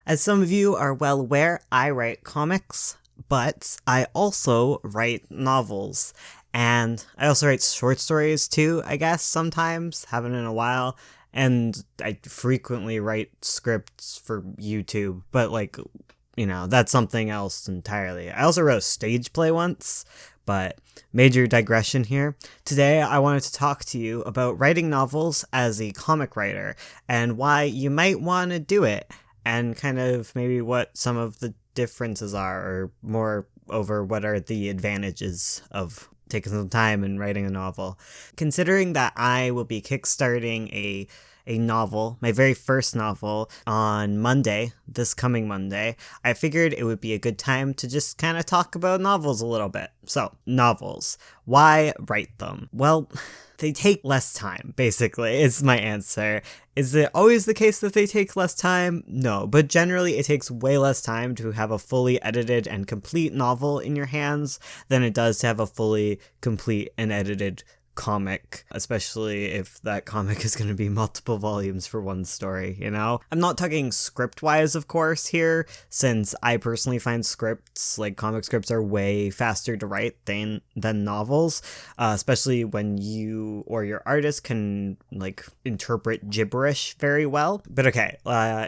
As some of you are well aware, I write comics, but I also write novels. And I also write short stories too, I guess, sometimes. Haven't in a while. And I frequently write scripts for YouTube, but that's something else entirely. I also wrote a stage play once, but major digression here. Today, I wanted to talk to you about writing novels as a comic writer and why you might want to do it, and kind of maybe what some of the differences are, or more over what are the advantages of taking some time and writing a novel. Considering that I will be kickstarting a novel, my very first novel, on Monday, this coming Monday, I figured it would be a good time to just kind of talk about novels a little bit. So, novels. Why write them? Well, they take less time, basically, is my answer. Is it always the case that they take less time? No, but generally it takes way less time to have a fully edited and complete novel in your hands than it does to have a fully complete and edited comic, especially if that comic is going to be multiple volumes for one story, you know? I'm not talking script-wise, of course, here, since I personally find scripts, like comic scripts, are way faster to write than novels, especially when you or your artist can, interpret gibberish very well. But okay,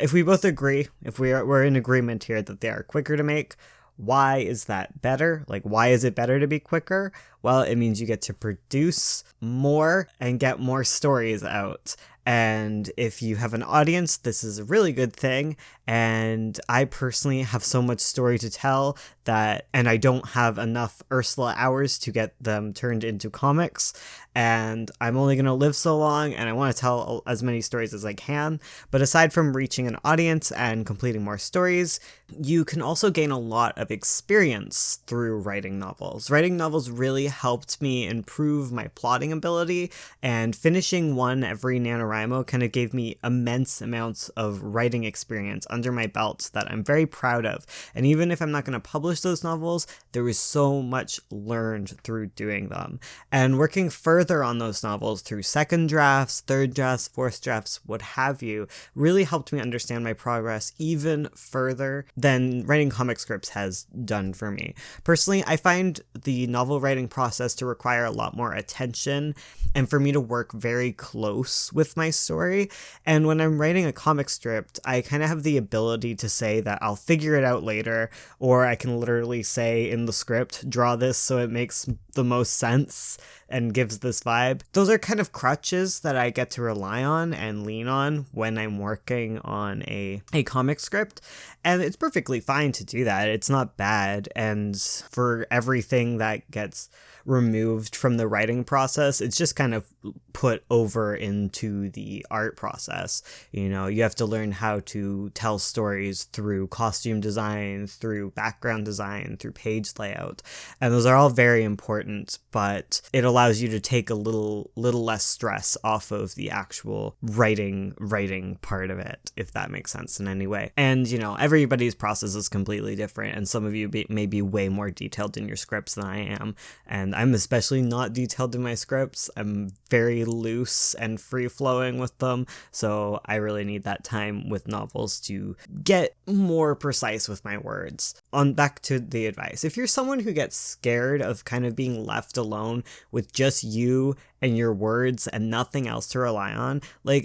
if we both agree, if we're in agreement here that they are quicker to make, why is that better? Why is it better to be quicker? Well, it means you get to produce more and get more stories out. And if you have an audience, this is a really good thing. And I personally have so much story to tell and I don't have enough Ursula hours to get them turned into comics. And I'm only going to live so long, and I want to tell as many stories as I can. But aside from reaching an audience and completing more stories, you can also gain a lot of experience through writing novels. Writing novels really helped me improve my plotting ability, and finishing one every NaNoWriMo kind of gave me immense amounts of writing experience under my belt that I'm very proud of. And even if I'm not going to publish those novels, there was so much learned through doing them. And working further on those novels through second drafts, third drafts, fourth drafts, what have you, really helped me understand my progress even further than writing comic scripts has done for me. Personally, I find the novel writing process to require a lot more attention and for me to work very close with my story. And when I'm writing a comic script, I kind of have the ability to say that I'll figure it out later, or I can literally say in the script, draw this so it makes the most sense and gives this vibe. Those are kind of crutches that I get to rely on and lean on when I'm working on a comic script. And it's perfectly fine to do that. It's not bad. And for everything that gets removed from the writing process, it's just kind of put over into the art process. You know, you have to learn how to tell stories through costume design, through background design, through page layout. And those are all very important, but it allows you to take a little less stress off of the actual writing part of it, if that makes sense in any way. And, everybody's process is completely different, and some of you may be way more detailed in your scripts than I am, and I'm especially not detailed in my scripts. I'm very loose and free-flowing with them, so I really need that time with novels to get more precise with my words. On back to the advice. If you're someone who gets scared of kind of being left alone with just you and your words and nothing else to rely on,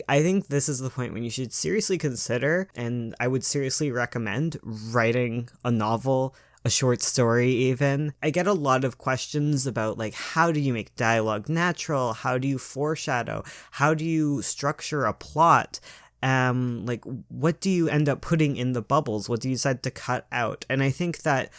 I think this is the point when you should seriously consider, and I would seriously recommend, writing a novel, a short story even. I get a lot of questions about how do you make dialogue natural? How do you foreshadow? How do you structure a plot? What do you end up putting in the bubbles? What do you decide to cut out? And I think that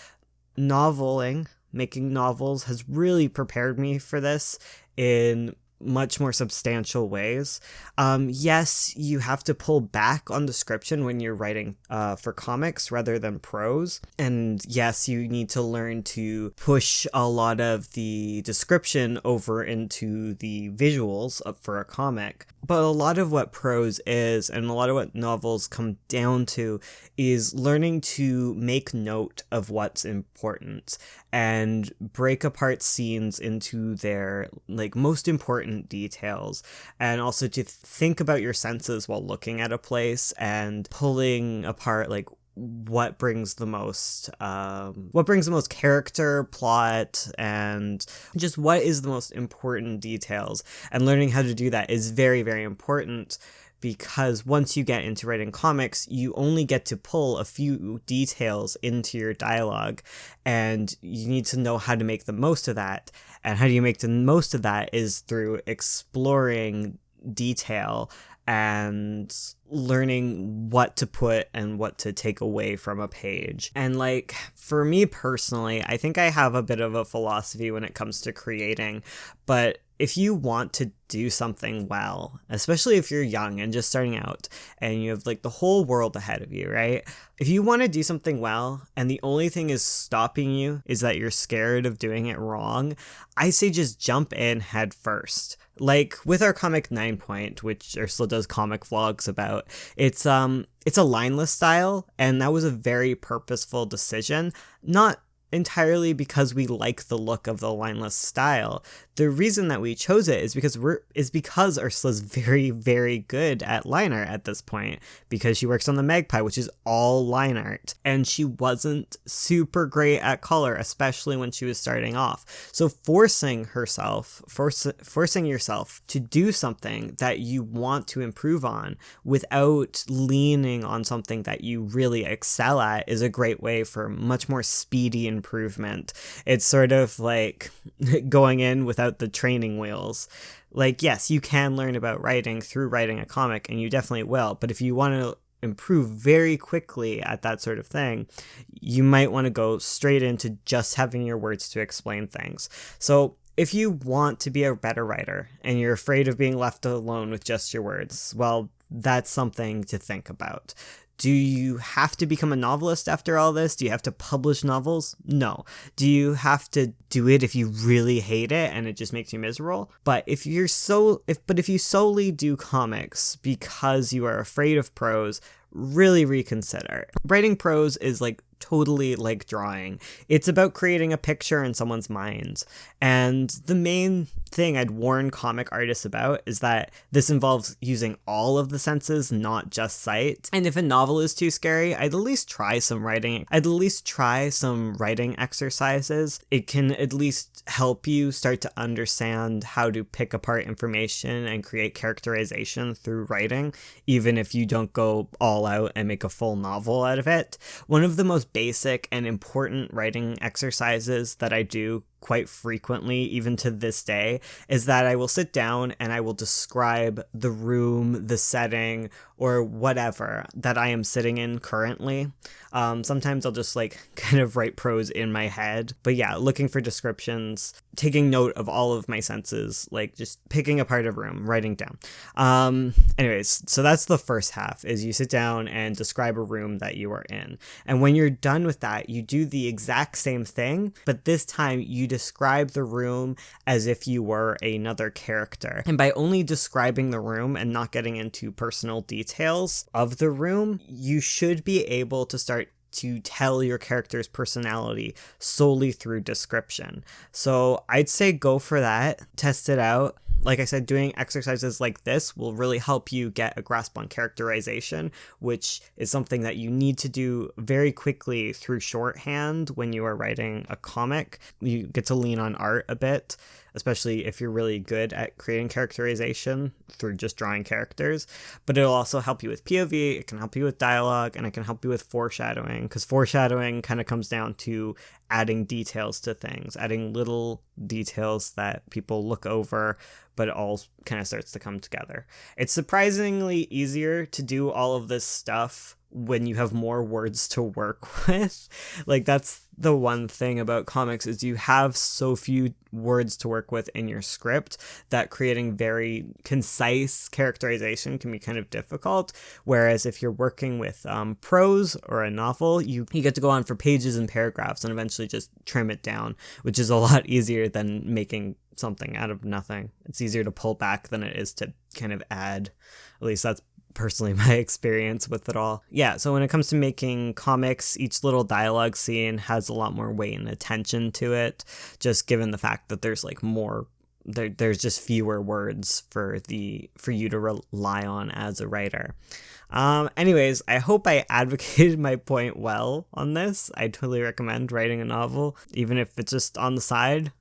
making novels has really prepared me for this in much more substantial ways. Yes, you have to pull back on description when you're writing for comics rather than prose. And yes, you need to learn to push a lot of the description over into the visuals for a comic. But a lot of what prose is, and a lot of what novels come down to, is learning to make note of what's important and break apart scenes into their most important details, and also to think about your senses while looking at a place and pulling apart what brings the most character, plot, and just what is the most important details. And learning how to do that is very, very important, because once you get into writing comics, you only get to pull a few details into your dialogue, and you need to know how to make the most of that. And how do you make the most of that is through exploring detail and learning what to put and what to take away from a page. And like, for me personally, I think I have a bit of a philosophy when it comes to creating, but if you want to do something well, especially if you're young and just starting out and you have like the whole world ahead of you, right? If you want to do something well and the only thing is stopping you is that you're scared of doing it wrong, I say just jump in head first. Like with our comic 9 Point, which Ursula does comic vlogs about, it's a lineless style, and that was a very purposeful decision, not entirely because we like the look of the lineless style. The reason that we chose it is because Ursula's very, very good at line art at this point, because she works on the Magpie, which is all line art, and she wasn't super great at color, especially when she was starting off. So forcing yourself to do something that you want to improve on without leaning on something that you really excel at is a great way for much more speedy improvement. It's sort of like going in without the training wheels. Like, yes, you can learn about writing through writing a comic, and you definitely will, but if you want to improve very quickly at that sort of thing, you might want to go straight into just having your words to explain things. So if you want to be a better writer and you're afraid of being left alone with just your words, well, that's something to think about. Do you have to become a novelist after all this? Do you have to publish novels? No. Do you have to do it if you really hate it and it just makes you miserable? But if you solely do comics because you are afraid of prose, really reconsider. Writing prose is like totally like drawing. It's about creating a picture in someone's mind. And the main thing I'd warn comic artists about is that this involves using all of the senses, not just sight. And if a novel is too scary, I'd at least try some writing exercises. It can at least help you start to understand how to pick apart information and create characterization through writing, even if you don't go all out and make a full novel out of it. One of the most basic and important writing exercises that I do quite frequently, even to this day, is that I will sit down and I will describe the room, the setting, or whatever that I am sitting in currently. Sometimes I'll just like kind of write prose in my head. But yeah, looking for descriptions, taking note of all of my senses, like just picking apart a room, writing down. Anyways, so that's the first half, is you sit down and describe a room that you are in. And when you're done with that, you do the exact same thing, but this time you describe the room as if you were another character. And by only describing the room and not getting into personal details of the room, you should be able to start to tell your character's personality solely through description. So I'd say go for that, test it out. Like I said, doing exercises like this will really help you get a grasp on characterization, which is something that you need to do very quickly through shorthand when you are writing a comic. You get to lean on art a bit, especially if you're really good at creating characterization through just drawing characters. But it'll also help you with POV, it can help you with dialogue, and it can help you with foreshadowing, because foreshadowing kind of comes down to adding details to things, adding little details that people look over, but it all kind of starts to come together. It's surprisingly easier to do all of this stuff when you have more words to work with. Like, that's the one thing about comics, is you have so few words to work with in your script that creating very concise characterization can be kind of difficult. Whereas if you're working with prose or a novel, you get to go on for pages and paragraphs and eventually just trim it down, which is a lot easier than making something out of nothing. It's easier to pull back than it is to kind of add. At least that's personally my experience with it all. Yeah, so when it comes to making comics, each little dialogue scene has a lot more weight and attention to it, just given the fact that there's like more there's just fewer words for you to rely on as a writer. Anyways, I hope I advocated my point well on this. I totally recommend writing a novel, even if it's just on the side.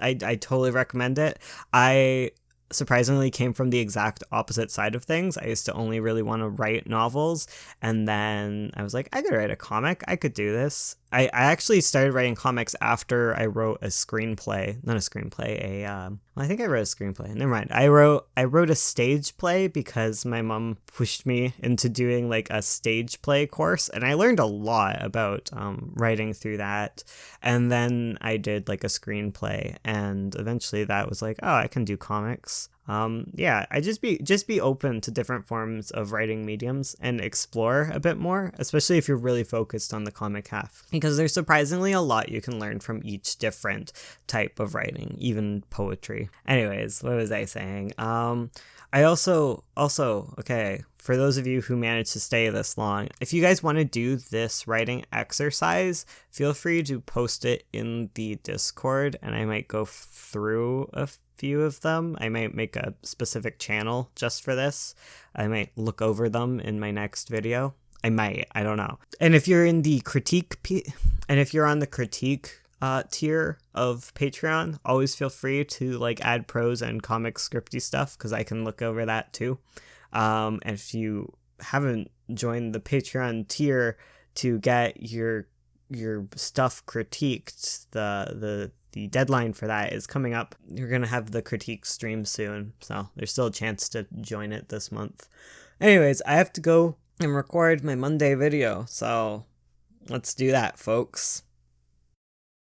I totally recommend it. I surprisingly came from the exact opposite side of things. I used to only really want to write novels, and then I was like, I could write a comic. I could do this. I actually started writing comics after I wrote a screenplay. Not a screenplay, I think I wrote a screenplay. Never mind. I wrote a stage play because my mom pushed me into doing like a stage play course, and I learned a lot about writing through that. And then I did like a screenplay, and eventually that was like, oh, I can do comics. Yeah, I just be open to different forms of writing mediums and explore a bit more, especially if you're really focused on the comic half, because there's surprisingly a lot you can learn from each different type of writing, even poetry. Anyways, what was I saying? I also, okay, for those of you who managed to stay this long, if you guys want to do this writing exercise, feel free to post it in the Discord, and I might go through a few of them. I might make a specific channel just for this. I might look over them in my next video. I don't know. And if you're in the if you're on the critique tier of Patreon, always feel free to like add prose and comic scripty stuff, because I can look over that too. And if you haven't joined the Patreon tier to get your stuff critiqued, the deadline for that is coming up. You're gonna have the critique stream soon, so there's still a chance to join it this month. Anyways, I have to go and record my Monday video, so let's do that, folks.